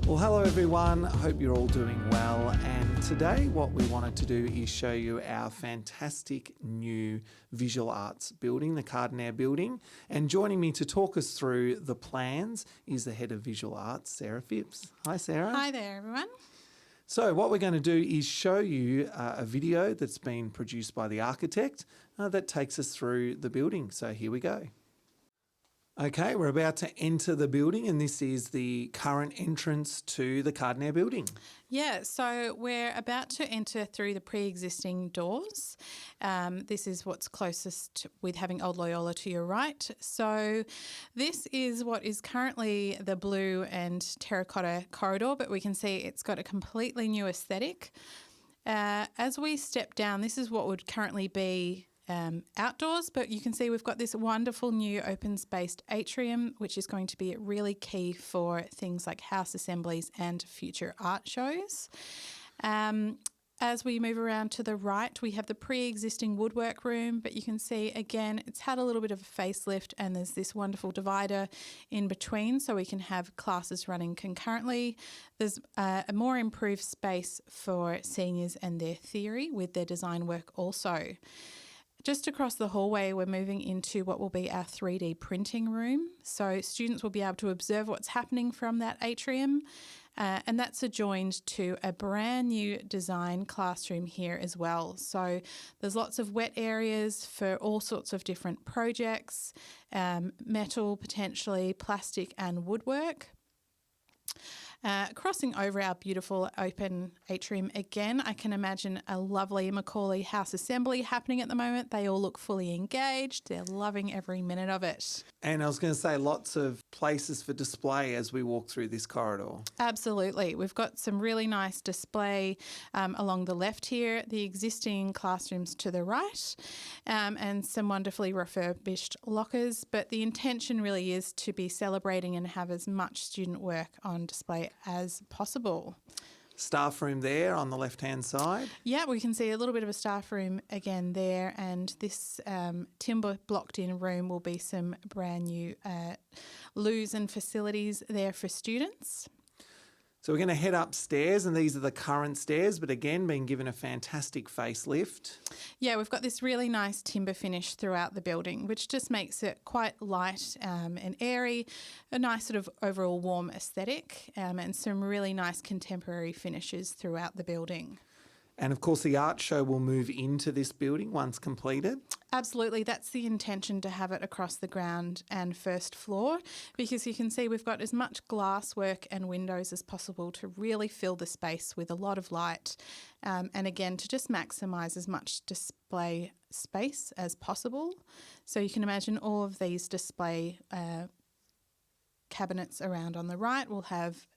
Well, hello everyone. I hope you're all doing well. And today what we wanted to do is show you our fantastic new visual arts building, the Cardoner building. And joining me to talk us through the plans is the head of visual arts, Sarah Phipps. Hi, Sarah. Hi there, everyone. So what we're going to do is show you a video that's been produced by the architect that takes us through the building. So here we go. Okay, we're about to enter the building, and this is the current entrance to the Cardoner building. Yeah, so we're about to enter through the pre-existing doors. This is what's closest with having Old Loyola to your right. So this is what is currently the blue and terracotta corridor, but we can see it's got a completely new aesthetic. As we step down, this is what would currently be outdoors, but you can see we've got this wonderful new open-spaced atrium, which is going to be really key for things like house assemblies and future art shows. As we move around to the right, we have the pre-existing woodwork room, but you can see, again, it's had a little bit of a facelift and there's this wonderful divider in between so we can have classes running concurrently. There's a more improved space for seniors and their theory with their design work also. Just across the hallway, we're moving into what will be our 3D printing room. So students will be able to observe what's happening from that atrium, and that's adjoined to a brand new design classroom here as well. So there's lots of wet areas for all sorts of different projects, metal potentially, plastic and woodwork. Crossing over our beautiful open atrium again, I can imagine a lovely Macaulay house assembly happening at the moment. They all look fully engaged. They're loving every minute of it. And I was going to say lots of places for display as we walk through this corridor. Absolutely. We've got some really nice display along the left here, the existing classrooms to the right, and some wonderfully refurbished lockers. But the intention really is to be celebrating and have as much student work on display as possible. Staff room there on the left-hand side. Yeah, we can see a little bit of a staff room again there, and this timber blocked-in room will be some brand new loos and facilities there for students. So we're going to head upstairs, and these are the current stairs, but again, being given a fantastic facelift. Yeah, we've got this really nice timber finish throughout the building, which just makes it quite light and airy, a nice sort of overall warm aesthetic, and some really nice contemporary finishes throughout the building. And of course, the art show will move into this building once completed. Absolutely. That's the intention, to have it across the ground and first floor, because you can see we've got as much glasswork and windows as possible to really fill the space with a lot of light. And again, to just maximise as much display space as possible. So you can imagine all of these display cabinets around on the right will have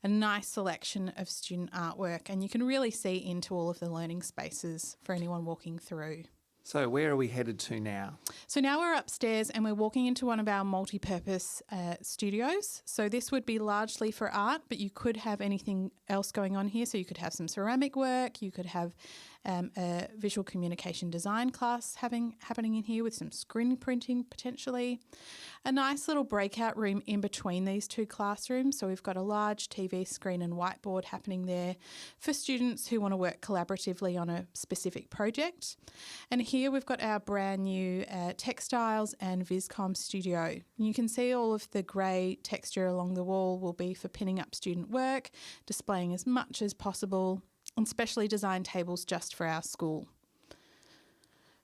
a nice selection of student artwork, and you can really see into all of the learning spaces for anyone walking through. So where are we headed to now? So now we're upstairs and we're walking into one of our multi-purpose studios. So this would be largely for art, but you could have anything else going on here. So you could have some ceramic work, you could have a visual communication design class happening in here with some screen printing potentially. A nice little breakout room in between these two classrooms. So we've got a large TV screen and whiteboard happening there for students who want to work collaboratively on a specific project. And here we've got our brand new textiles and Viscom studio. You can see all of the grey texture along the wall will be for pinning up student work, displaying as much as possible, and specially designed tables just for our school.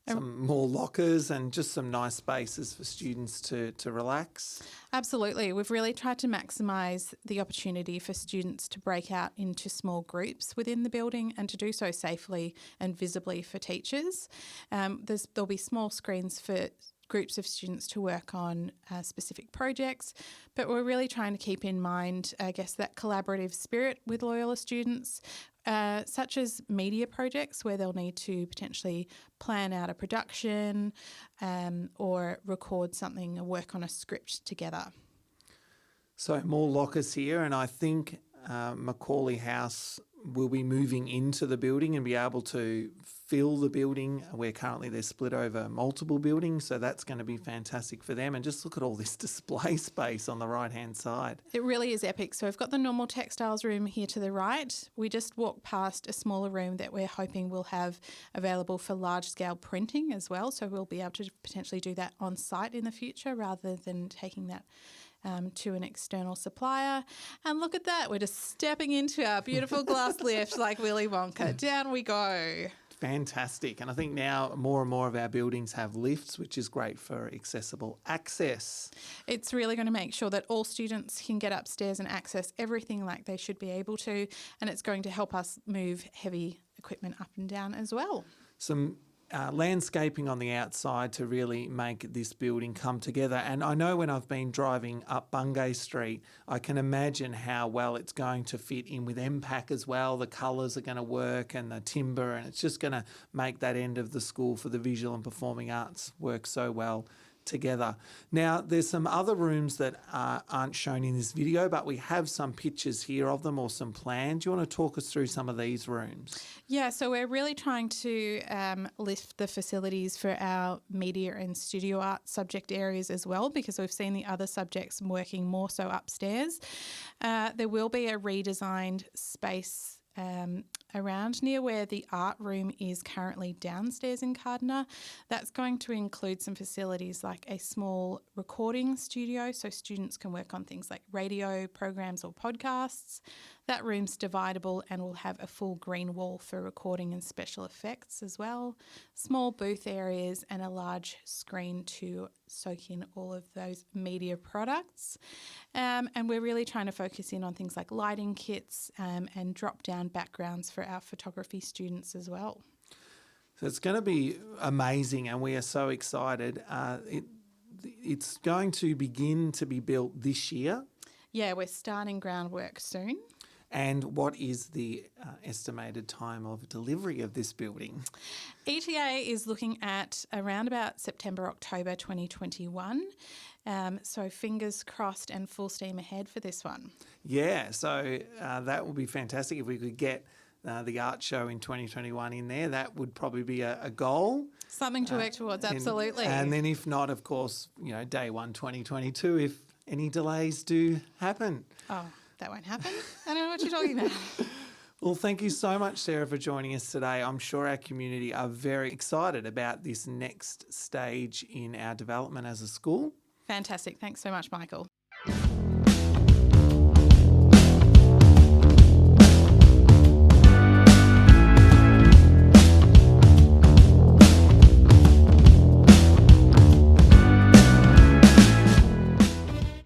Some more lockers and just some nice spaces for students to relax. Absolutely. We've really tried to maximise the opportunity for students to break out into small groups within the building and to do so safely and visibly for teachers. There'll be small screens for groups of students to work on specific projects, but we're really trying to keep in mind, I guess, that collaborative spirit with Loyola students, such as media projects where they'll need to potentially plan out a production or record something or work on a script together. So more lockers here, and I think Macaulay House will be moving into the building and be able to fill the building where currently they're split over multiple buildings. So that's going to be fantastic for them. And just look at all this display space on the right-hand side. It really is epic. So we've got the normal textiles room here to the right. We just walked past a smaller room that we're hoping we'll have available for large-scale printing as well. So we'll be able to potentially do that on site in the future rather than taking that to an external supplier. And look at that. We're just stepping into our beautiful glass lift like Willy Wonka. Down we go. Fantastic. And I think now more and more of our buildings have lifts, which is great for accessible access. It's really going to make sure that all students can get upstairs and access everything like they should be able to. And it's going to help us move heavy equipment up and down as well. Some landscaping on the outside to really make this building come together. And I know when I've been driving up Bungay Street, I can imagine how well it's going to fit in with MPAC as well. The colours are going to work and the timber, and it's just going to make that end of the school for the visual and performing arts work so well together. Now, there's some other rooms that aren't shown in this video, but we have some pictures here of them or some plans. Do you want to talk us through some of these rooms? Yeah, so we're really trying to lift the facilities for our media and studio art subject areas as well, because we've seen the other subjects working more so upstairs. There will be a redesigned space around near where the art room is currently downstairs in Cardoner. That's going to include some facilities like a small recording studio so students can work on things like radio programs or podcasts. That room's dividable and will have a full green wall for recording and special effects as well. Small booth areas and a large screen to soak in all of those media products. And we're really trying to focus in on things like lighting kits and drop-down backgrounds for our photography students as well. So it's going to be amazing, and we are so excited. It's going to begin to be built this year. Yeah, we're starting groundwork soon. And what is the estimated time of delivery of this building? ETA is looking at around about September, October 2021. So fingers crossed and full steam ahead for this one. Yeah, so that would be fantastic if we could get the art show in 2021 in there. That would probably be a goal. Something to work towards, absolutely. And then if not, of course, day 1, 2022, if any delays do happen. Oh, that won't happen. I don't know what you're talking about. Well, thank you so much, Sarah, for joining us today. I'm sure our community are very excited about this next stage in our development as a school. Fantastic. Thanks so much, Michael.